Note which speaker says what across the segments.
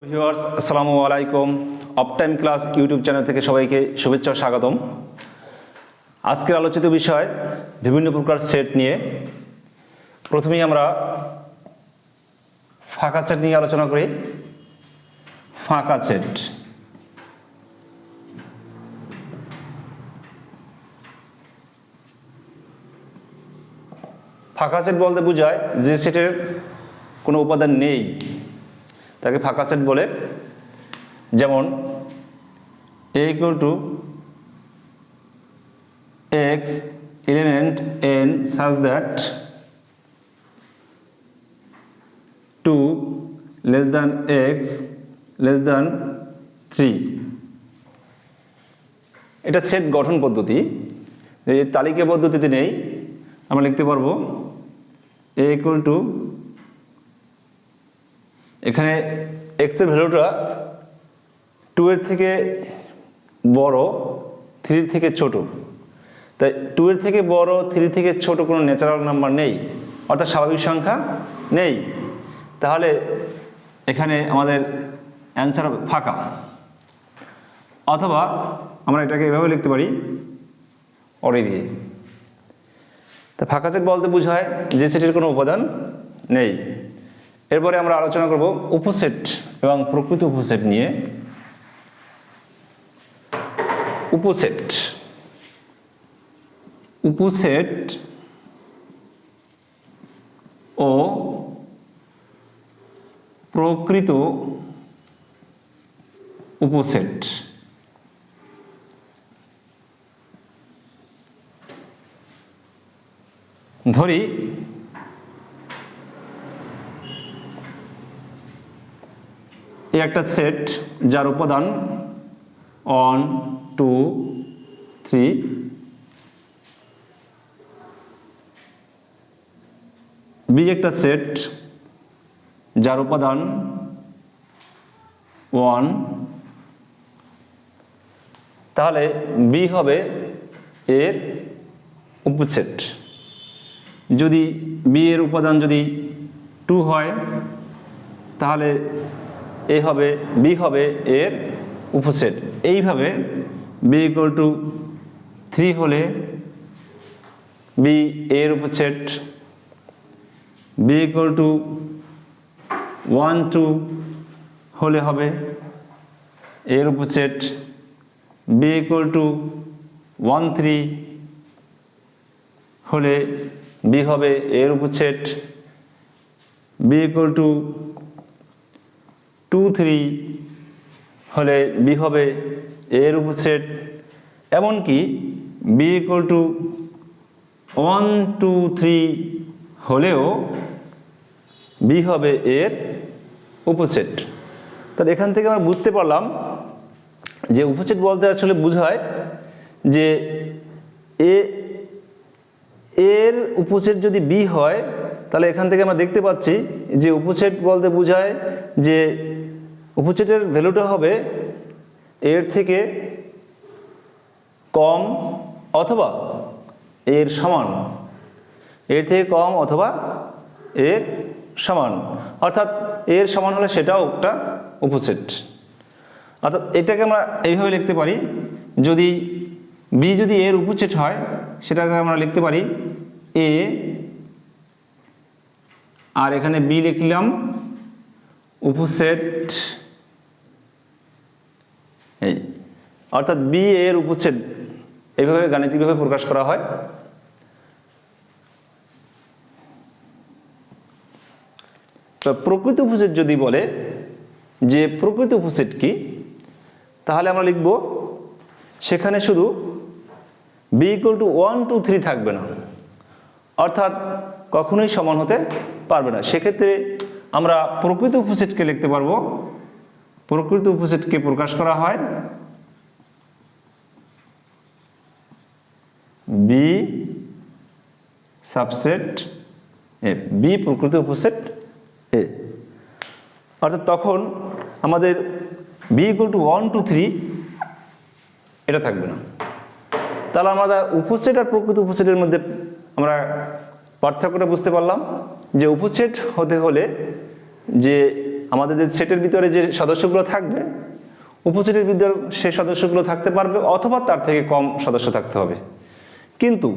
Speaker 1: Viewers আসসালামু আলাইকুম। অপটাইম class YouTube channel থেকে সবাইকে শুভেচ্ছা ও স্বাগতম। আজকের আলোচিত বিষয় বিভিন্ন প্রকার সেট নিয়ে। প্রথমেই আমরা ফাঁকা সেট নিয়ে আলোচনা করি। ফাঁকা সেট ফাঁকা সেট বলতে বোঝায় যে সেটের কোনো উপাদান নেই তাকে ফাঁকা সেট বলে। যেমন a equal to x element n such that 2 less than x less than 3। এটা সেট গঠন পদ্ধতি। এই তালিকা পদ্ধতিতে নেই, আমরা লিখতে পারবো a equal to, এখানে x এর ভ্যালুটা 2 এর থেকে বড় 3 এর থেকে ছোট, তাই 2 এর থেকে বড় 3 থেকে ছোট কোনো ন্যাচারাল নাম্বার নেই, অর্থাৎ স্বাভাবিক সংখ্যা নেই। তাহলে এখানে আমাদের অ্যান্সার হবে ফাঁকা। অথবা আমরা এটাকে এভাবে লিখতে পারি অরে দিয়ে। তা ফাঁকা সেট বলতে বোঝায় যে সেটের কোনো উপাদান নেই। এরপরে আমরা আলোচনা করব উপসেট এবং প্রকৃত উপসেট নিয়ে। উপসেট ও প্রকৃত উপসেট। ধরি এই একটা সেট যার উপাদান 1 2 3, বি একটা সেট যার উপাদান 1, তাহলে বি হবে এর উপসেট। যদি বি এর উপাদান যদি 2 হয় তাহলে বি হবে এর উপসেট। এইভাবে বি ইকুয়াল টু 3 হলে বি এর উপসেট, বি ইকুয়াল টু 1 2 হলে হবে এর উপসেট, বি ইকুয়াল টু 1 3 হলে বি হবে এর উপসেট, বি ইকুয়াল টু 2 3 হলে বি হবে এর উপসেট। এমনকি বি ইকুয়াল টু 1 2 3 হলেও বি হবে এর উপসেট। তাহলে এখান থেকে আমরা বুঝতে পারলাম যে উপসেট বলতে আসলে বোঝায় যে এর উপসেট যদি বি হয়, তাহলে এখান থেকে আমরা দেখতে পাচ্ছি যে উপসেট বলতে বোঝায় যে উপসেটের ভ্যালুটা হবে এর থেকে কম অথবা এর সমান, এর থেকে কম অথবা এর সমান, অর্থাৎ এর সমান হলে সেটাও একটা উপসেট। অর্থাৎ এটাকে আমরা এইভাবে লিখতে পারি, যদি বি যদি এর উপসেট হয় সেটাকে আমরা লিখতে পারি এ, আর এখানে বি লিখলাম উপসেট এই, অর্থাৎ বি এর উপসেট। এইভাবে গাণিতিকভাবে প্রকাশ করা হয়। তো প্রকৃত উপসেট যদি বলে যে প্রকৃত উপসেট কি, তাহলে আমরা লিখব সেখানে শুধু বি ইকুয়াল টু 1 2 3 থাকবে না, অর্থাৎ কখনোই সমান হতে পারবে না। সেক্ষেত্রে আমরা প্রকৃত উপসেটকে লিখতে পারবো, প্রকৃত উপসেটকে প্রকাশ করা হয় বি সাবসেট এ, বি প্রকৃত উপসেট এ। অর্থাৎ তখন আমাদের বি ইকুয়াল টু 1 2 3 এটা থাকবে না। তাহলে আমরা উপসেট আর প্রকৃত উপসেটের মধ্যে আমরা পার্থক্যটা বুঝতে পারলাম যে উপসেট হতে হলে যে আমাদের যে সেটের ভিতরে যে সদস্যগুলো থাকবে উপসেটের ভিতরে সেই সদস্যগুলো থাকতে পারবে অথবা তার থেকে কম সদস্য থাকতে হবে। কিন্তু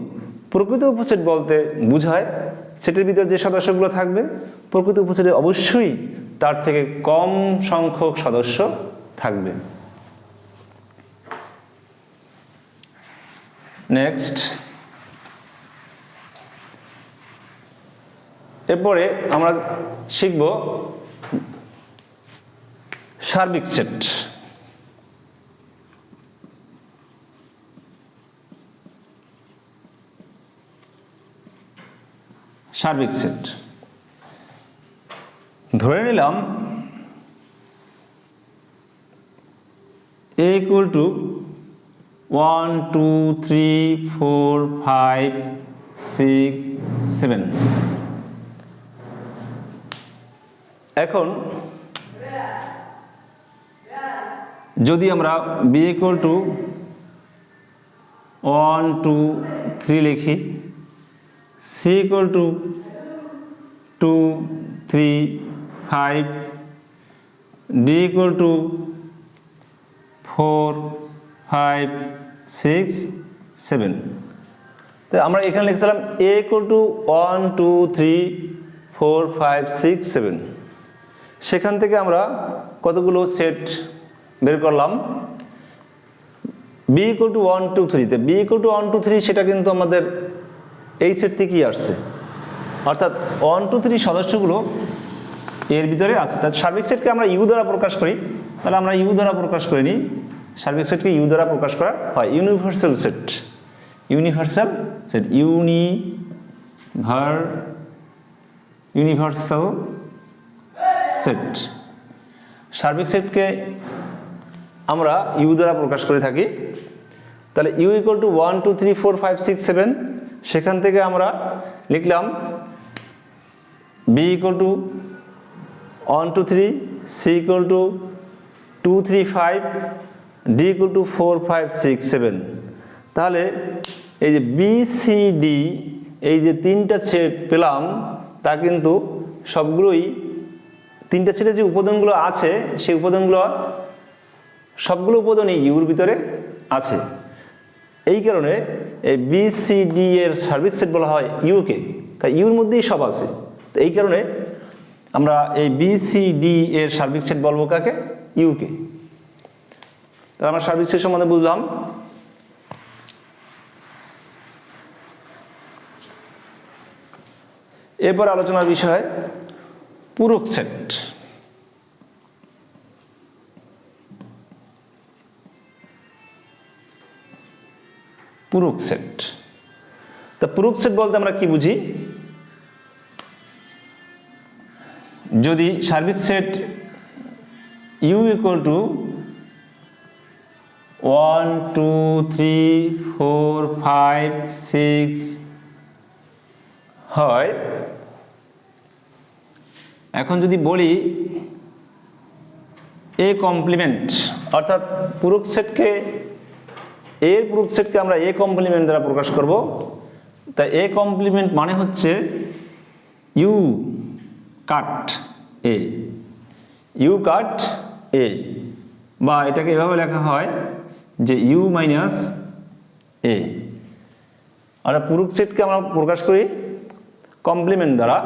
Speaker 1: প্রকৃত উপসেট বলতে বোঝায় সেটের ভিতরে যে সদস্যগুলো থাকবে প্রকৃত উপসেটে অবশ্যই তার থেকে কম সংখ্যক সদস্য থাকবে। নেক্সট, এরপরে আমরা শিখব সার্বিক সেট। সার্বিক সেট ধরে নিলাম a equal to 1 2 3 4 5 6 7। এখন যদি আমরা b equal to 1 2 3 লিখি, c equal to 2 3 5, d equal to 4 5 6 7। তো আমরা এখানে লিখছিলাম a equal to 1 2 3 4 5 6 7। সেখান থেকে আমরা কতগুলো সেট বের করলাম। b equal to 1 2 3 তে b equal to 1 2 3 সেটা কিন্তু আমাদের এই সেট থেকেই আসছে, অর্থাৎ 1 2 3 সদস্যগুলো এর ভিতরে আছে। তার সার্বিক সেটকে আমরা ইউ দ্বারা প্রকাশ করি, তাহলে আমরা ইউ দ্বারা প্রকাশ করে নিই। সার্বিক সেটকে ইউ দ্বারা প্রকাশ করা হয় universal set. Universal set universal set. সার্বিক সেটকে আমরা ইউ দ্বারা প্রকাশ করে থাকি। তাহলে ইউ ইকুয়াল টু 1 2 3 4 5 6 7। সেখান থেকে আমরা লিখলাম b equal to 1 2 3, c equal to 2 3 5, d equal to 4 5 6 7। তাহলে এই যে বি সি ডি এই যে তিনটা সেট পেলাম তা কিন্তু সবগুলোই তিনটা সেটের যে উপাদানগুলো আছে সেই উপাদানগুলো সবগুলো উপাদানই ইউর ভিতরে আছে। এই কারণে এই বি সি ডি এর সার্বিক সেট বলা হয় ইউকে, তাই ইউর মধ্যেই সব আছে। তো এই কারণে আমরা এই বি সি ডি এর সার্বিক সেট বলবো কাকে? ইউকে। তাহলে আমরা সার্বিক সেট সম্বন্ধে বুঝলাম। এরপর আলোচনার বিষয় পূরক সেট। পূরক সেট, তা পূরক সেট বলতে আমরা কি বুঝি? যদি সার্বিক সেট ইউ ইকুয়াল টু 1 2 3 4 5 6 হয়, এখন যদি বলি এ কমপ্লিমেন্ট, অর্থাৎ পূরক সেটকে এর পূরক সেটকে আমরা এ কমপ্লিমেন্ট দ্বারা প্রকাশ করব। তা এ কমপ্লিমেন্ট মানে হচ্ছে ইউ কাট এ, ইউ কাট এ, বা এটাকে এভাবে লেখা হয় যে ইউ মাইনাস এ। অর্থাৎ পূরক সেটকে আমরা প্রকাশ করি কমপ্লিমেন্ট দ্বারা।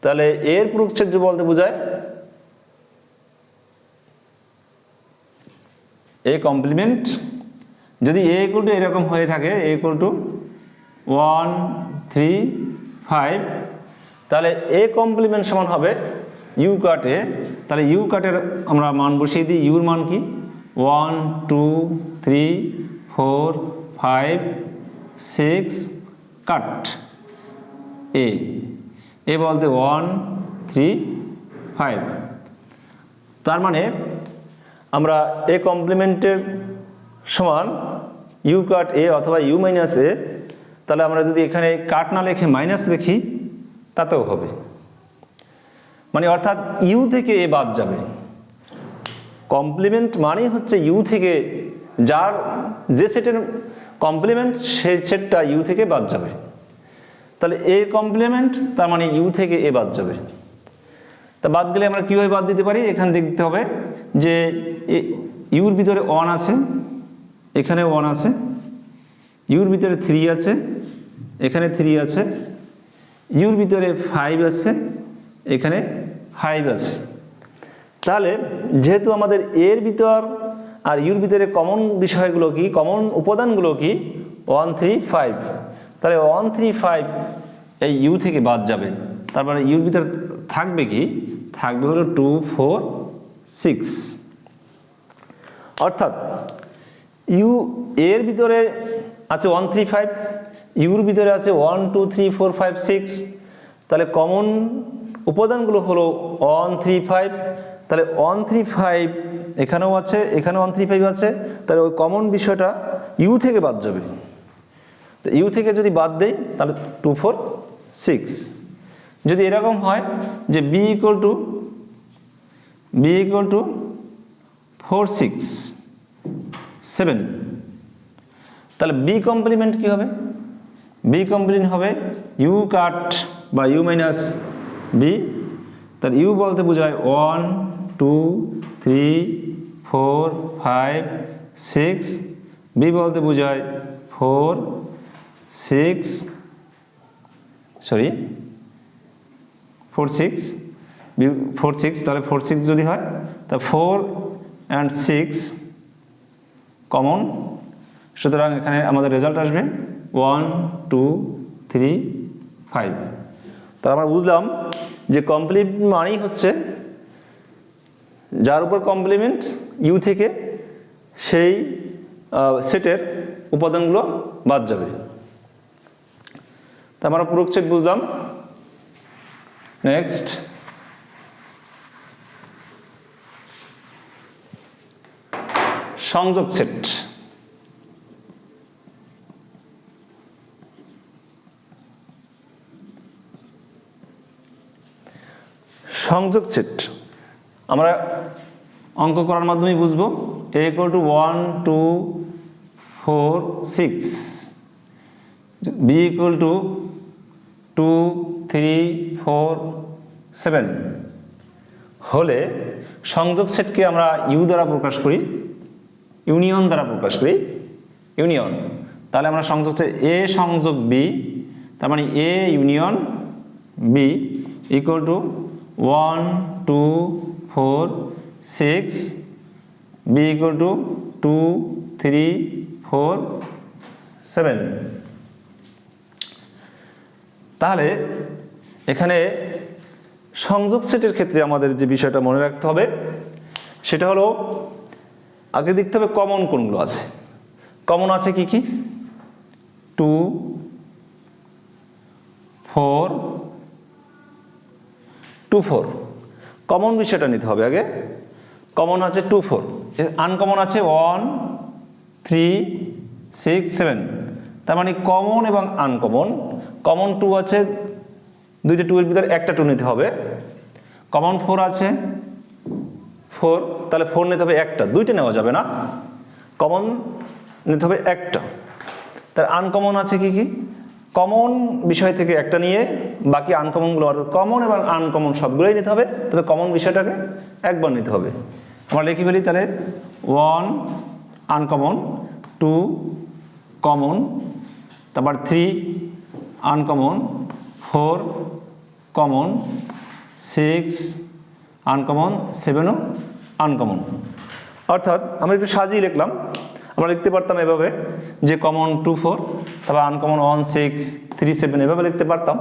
Speaker 1: তাহলে এর পূরক সেট যে বলতে বোঝায় এ কমপ্লিমেন্ট। যদি এ ইকুয়াল টু এরকম হয়ে থাকে এ ইকুয়াল টু 1 3 5, তাহলে এ কমপ্লিমেন্ট সমান হবে ইউ কাট এ। তাহলে ইউ কাটের আমরা মান বসিয়ে দিই। ইউর মান কি? 1 2 3 4 5 6 কাট এ, এ বলতে 1 3 5। তার মানে আমরা এ কমপ্লিমেন্টের সমান ইউ কাট এ অথবা ইউ মাইনাস এ। তাহলে আমরা যদি এখানে কাট না লিখে মাইনাস লিখি তাতেও হবে, মানে অর্থাৎ ইউ থেকে এ বাদ যাবে। কমপ্লিমেন্ট মানেই হচ্ছে ইউ থেকে, যার যে সেটের কমপ্লিমেন্ট সেই সেটটা ইউ থেকে বাদ যাবে। তাহলে এ কমপ্লিমেন্ট তার মানে ইউ থেকে এ বাদ যাবে। তা বাদ গেলে আমরা কীভাবে বাদ দিতে পারি, এখানে দেখতে হবে যে ইউর ভিতরে 1 আছে, এখানে 1 আছে, ইউর ভিতরে 3 আছে, এখানে 3 আছে, ইউর ভিতরে 5 আছে, এখানে 5 আছে। তাহলে যেহেতু আমাদের এর ভিতর আর ইউর ভিতরে কমন বিষয়গুলো কি, কমন উপাদানগুলো কি 1 3 5, তাহলে 1 3 5 এই ইউ থেকে বাদ যাবে। তারপরে ইউর ভিতরে থাকবে কি, থাকবে হলো 2 4 6। অর্থাৎ ইউ এর ভিতরে আছে 1 3 5, ইউর ভিতরে আছে 1 2 3 4 5 6, তাহলে কমন উপাদানগুলো হলো 1 3 5, তাহলে 1 3 5 এখানেও আছে, এখানে 1 3 5 আছে, তাহলে ওই কমন বিষয়টা ইউ থেকে বাদ যাবে। তো ইউ থেকে যদি বাদ দেই তাহলে 2 4 6। যদি এরকম হয় যে বি ইকুয়াল টু 4 6 7, তাহলে বি কমপ্লিমেন্ট কি হবে, বি কমপ্লিমেন্ট হবে ইউ কাট বা ইউ মাইনাস বি। তাহলে ইউ বলতে বোঝায় 1 2 3 4 5 6, বি বলতে বোঝায় 4 6 4 6, তাহলে 4 6 যদি হয় তা 4 and 6 কমন, সুতরাং এখানে আমাদের রেজাল্ট আসবে 1 2 3 5। তাহলে আমরা বুঝলাম যে কমপ্লিমেন্ট মানেই হচ্ছে যার উপর কমপ্লিমেন্ট ইউ থেকে সেই সেটের উপাদানগুলো বাদ যাবে। তা আমরা পূরক সেট বুঝলাম। নেক্সট সংযোগ সেট। সংযোগ সেট আমরা অঙ্ক করার মাধ্যমে বুঝবো। a equal to 1 2 4 6, b equal to 2 3 4 7 হলে সংযোগ সেটকে আমরা ইউ দ্বারা প্রকাশ করি, ইউনিয়ন দ্বারা প্রকাশ করি, ইউনিয়ন। তাহলে আমরা সংযোগ সেট এ সংযোগ বি, তার মানে A union B equal to 1 2 4 6, b equal to 2 3 4 7। তাহলে এখানে সংযোগ সেটের ক্ষেত্রে আমাদের যে বিষয়টা মনে রাখতে হবে সেটা হলো আগে দেখতে হবে কমন কোনগুলো আছে। কমন আছে কি কি, 2 4 2 4, কমন বিষয়টা নিতে হবে আগে। কমন আছে 2 4, আনকমন আছে 1 3 6 7, তার মানে কমন এবং আনকমন। কমন 2 আছে, দুইটা 2 এর ভিতরে একটা 2 নিতে হবে। কমন 4 আছে 4, তাহলে 4 নিতে হবে একটা, দুইটা নেওয়া যাবে না, কমন নিতে হবে একটা। তার আনকমন আছে কি কি, কমন বিষয় থেকে একটা নিয়ে বাকি আনকমনগুলো, অর্থাৎ কমন এবং আনকমন সবগুলোই নিতে হবে, তবে কমন বিষয়টাকে একবার নিতে হবে। আমরা লিখে ফেলি তাহলে 1 আনকমন, 2 কমন, তারপর 3 আনকমন, 4 কমন, 6 আনকমন, 7ও আনকমন। অর্থাৎ আমরা একটু সাজিয়ে লিখলাম, আমরা লিখতে পারতাম এভাবে যে কমন 2 4, তারপর আনকমন 1 6 3 7, এভাবে লিখতে পারতাম,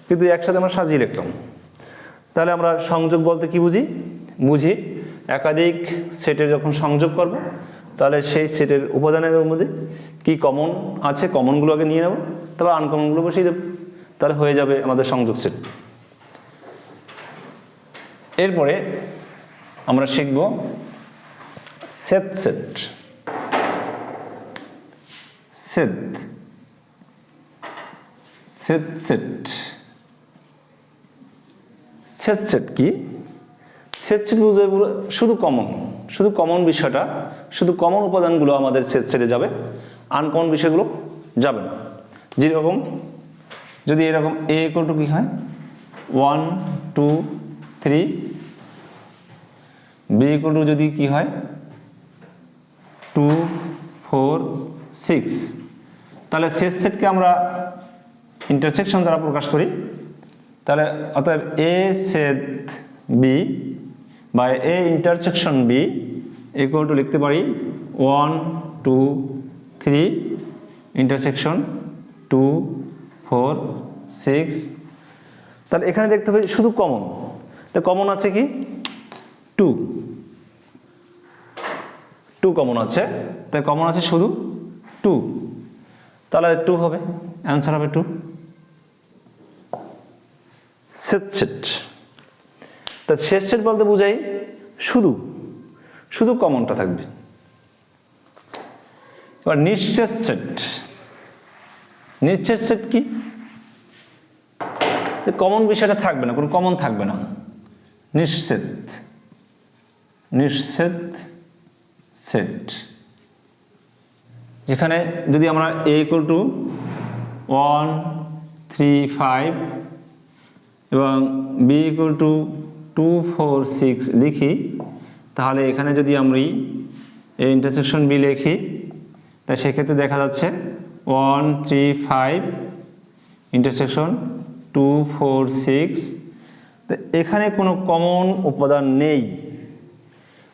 Speaker 1: কিন্তু একসাথে আমরা সাজিয়ে লিখলাম। তাহলে আমরা সংযোগ বলতে কি বুঝি, বুঝি একাধিক সেটে যখন সংযোগ করব তাহলে সেই সেটের উপাদানের মধ্যে কি কমন আছে, কমনগুলো আগে নিয়ে নেব, তারপর আনকমনগুলো বসিয়ে দেব, তাহলে হয়ে যাবে আমাদের সংযোগ সেট। এরপরে আমরা শিখব set set. Set set set set set কি, সেট সেট বুঝে শুধু কমন বিষয়টা, শুধু কমন উপাদানগুলো আমাদের সেট সেটে যাবে, আনকমন বিষয়গুলো যাবে না। যেরকম যদি এরকম a ইকুয়াল টু কি হয় 1 2 3 বি ইকুয়াল টু যদি কি হয় 2 4 6, তাহলে শেষ সেটকে আমরা ইন্টারসেকশন দ্বারা প্রকাশ করি। তাহলে অতএব এ ছেদ বি বা A intersection B equal to লিখতে পারি 1 2 3 ইন্টারসেকশন 2 4 6। তাহলে এখানে দেখতে পাই শুধু কমন, তো কমন আছে কি 2 কমন আছে, তাই কমন আছে শুধু 2, তাহলে 2 হবে, অ্যান্সার হবে 2। শেষ সেট, তা শেষ সেট বলতে বোঝাই শুধু কমনটা থাকবে। এবার নিঃশেষ সেট, নিঃশেষ সেট কি, কমন বিষয়টা থাকবে না, কোনো কমন থাকবে না। নিঃশেষ সেট, যেখানে যদি আমরা a ইকুয়াল টু 1 3 5 এবং b ইকুয়াল টু 2 4 6 লিখি, তাহলে এখানে যদি আমরা এই ইন্টারসেকশন b লিখি, তাই সেক্ষেত্রে দেখা যাচ্ছে 1 3 5 ইন্টারসেকশন 2 4 6, তো এখানে কোনো কমন উপাদান নেই।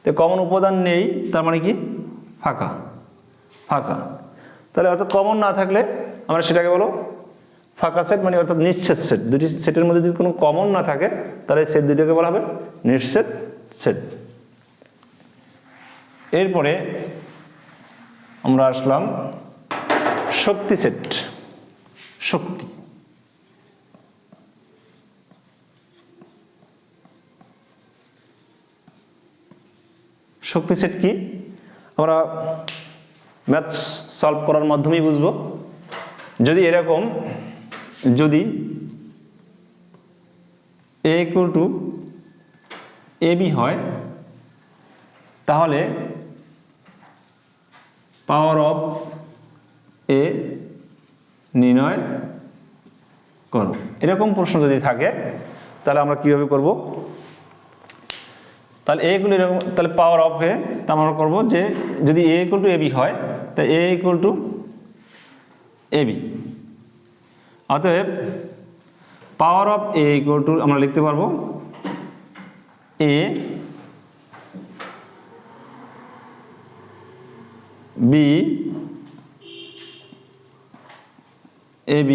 Speaker 1: তো কমন উপাদান নেই তার মানে কি ফাঁকা, তাহলে অর্থাৎ কমন না থাকলে আমরা সেটাকে বলো ফাঁকা সেট, মানে অর্থাৎ নিঃশেষ সেট। দুটি সেটের মধ্যে যদি কোনো কমন না থাকে তাহলে সেট দুটোকে বলা হবে নিঃশেষ সেট। এরপরে আমরা আসলাম শক্তি সেট। শক্তি সেট কি আমরা ম্যাথস সলভ করার মাধ্যমেই বুঝবো। যদি এরকম, যদি a ইকুয়াল টু ab হয়, তাহলে পাওয়ার অফ a নির্ণয় করো। এরকম প্রশ্ন যদি থাকে তাহলে আমরা কিভাবে করব, তাহলে a ইকুয়াল এরকম, তাহলে পাওয়ার অফ এ তা আমরা করবো যে যদি a ইকুয়াল টু ab হয় তাই a ইকুয়াল টু ab, অতএব power of a equal to আমরা লিখতে পারবো a b ab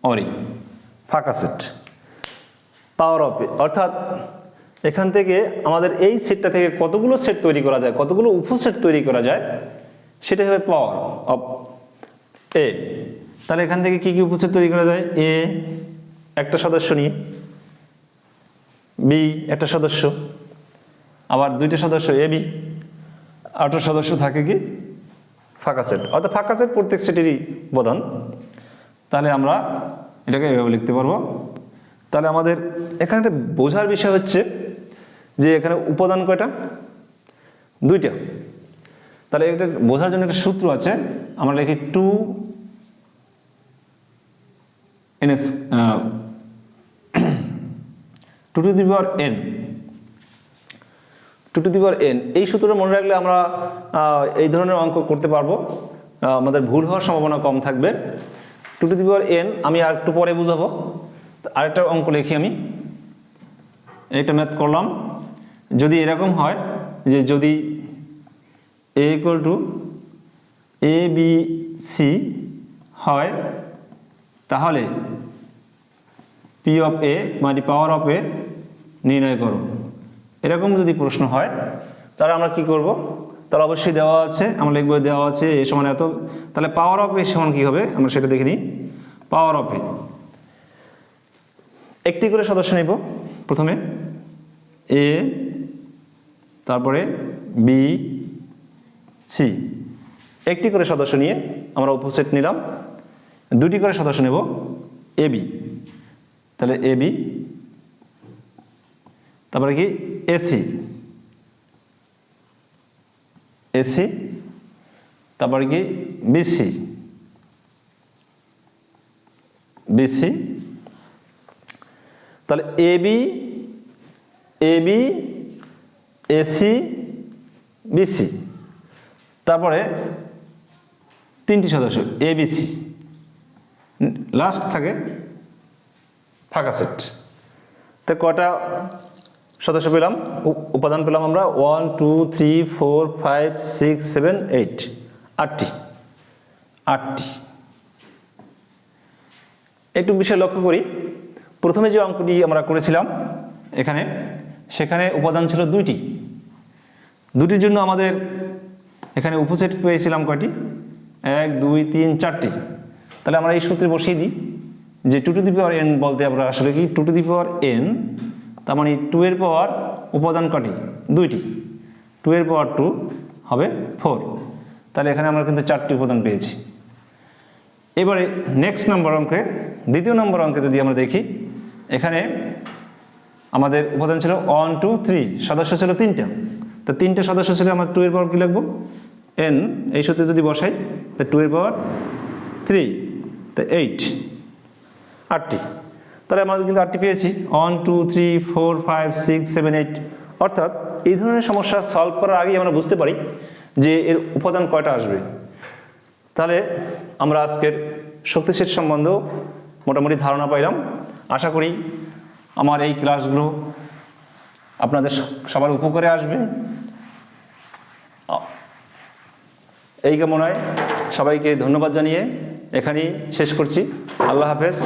Speaker 1: অরি ফাঁকা সেট পাওয়ার অফ এ। অর্থাৎ এখান থেকে আমাদের এই সেটটা থেকে কতগুলো সেট তৈরি করা যায়, কতগুলো উপসেট তৈরি করা যায়, সেটা হবে পাওয়ার অফ এ। তাহলে এখান থেকে কি কি উপসেট তৈরি করা যায়, এ একটা সদস্য নিয়ে, বি একটা সদস্য, আবার দুইটা সদস্য এ বি, আরেকটা সদস্য থাকে কি ফাঁকা সেট। অর্থাৎ ফাঁকা সেট প্রত্যেক সেটেরই উপাদান। তাহলে আমরা এটাকে এভাবে লিখতে পারবো। তাহলে আমাদের এখানে একটা বোঝার বিষয় হচ্ছে যে এখানে উপাদান কয়টা, দুইটা। তাহলে এটা বোঝার জন্য একটা সূত্র আছে, আমরা লিখি 2 to the power n, 2 to the power n। এই সূত্রটা মনে রাখলে আমরা এই ধরনের অঙ্ক করতে পারবো, আমাদের ভুল হওয়ার সম্ভাবনা কম থাকবে। 2 টু দি পাওয়ার n আমি আর একটু পরে বুঝাবো। আরেকটা অঙ্ক লিখি আমি, এইটা ম্যাথ করলাম। যদি এরকম হয় যে যদি a equal to a b c হয়, তাহলে p অফ a মানে পাওয়ার অফ a নির্ণয় করো। এরকম যদি প্রশ্ন হয় তাহলে আমরা কি করব, তাহলে অবশ্যই দেওয়া আছে, আমরা লিখব দেওয়া আছে a সমান এত, তাহলে পাওয়ার অফ a সমান কি হবে আমরা সেটা দেখে নিই। পাওয়ার অফ a একটি করে সদস্য নেব, প্রথমে a, তারপরে b c, একটি করে সদস্য নিয়ে আমরা উপসেট নিলাম। দুটি করে সদস্য নেব এ বি, তাহলে এ বি, তারপরে কি এসি, এসি, তারপরে কি বিসি, বিসি, তাহলে এবি, এবি, এসি, বিসি, তারপরে তিনটি সদস্য এবিসি, লাস্ট থাকে ফাঁকা সেট। তো কটা সদস্য পেলাম, উপাদান পেলাম আমরা 1 2 3 4 5 6 7 8, 8টি। একটু বিষয় লক্ষ্য করি, প্রথমে যে অঙ্কটি আমরা করেছিলাম এখানে, সেখানে উপাদান ছিল দুটির জন্য আমাদের এখানে উপসেট পেয়েছিলাম কয়টি, 1 2 3 4টি। তাহলে আমরা এই সূত্রে বসিয়ে দিই যে 2 টু দি পাওয়ার n বলতে আমরা আসলে কি 2 টু দি পাওয়ার n, তার মানে 2 এর পাওয়ার উপাদান কটি, 2টি, 2 এর পাওয়ার 2 হবে 4। তাহলে এখানে আমরা কিন্তু 4টি উপাদান পেয়েছি। এবারে নেক্সট নম্বর অঙ্কে, দ্বিতীয় নম্বর অঙ্কে যদি আমরা দেখি, এখানে আমাদের উপাদান ছিল 1 2 3, সদস্য ছিল 3টা। তো 3টে সদস্য ছিল, আমরা 2 এর পাওয়ার কী লিখব, n, এই সূত্রে যদি বসাই তো 2 এর পাওয়ার 3, তো 8, 8টি। তাহলে আমাদের কিন্তু 8টি পেয়েছি, 1 2 3 4 5 6 7 8। অর্থাৎ এই ধরনের সমস্যা সলভ করার আগেই আমরা বুঝতে পারি যে এর উপাদান কয়টা আসবে। তাহলে আমরা আজকের শক্তি সেট সম্বন্ধেও মোটামুটি ধারণা পাইলাম। আশা করি আমার এই ক্লাসগুলো আপনাদের সবার উপকারে আসবে। এই কামনায় সবাইকে ধন্যবাদ জানিয়ে এখানেই শেষ করছি। আল্লাহ হাফেজ।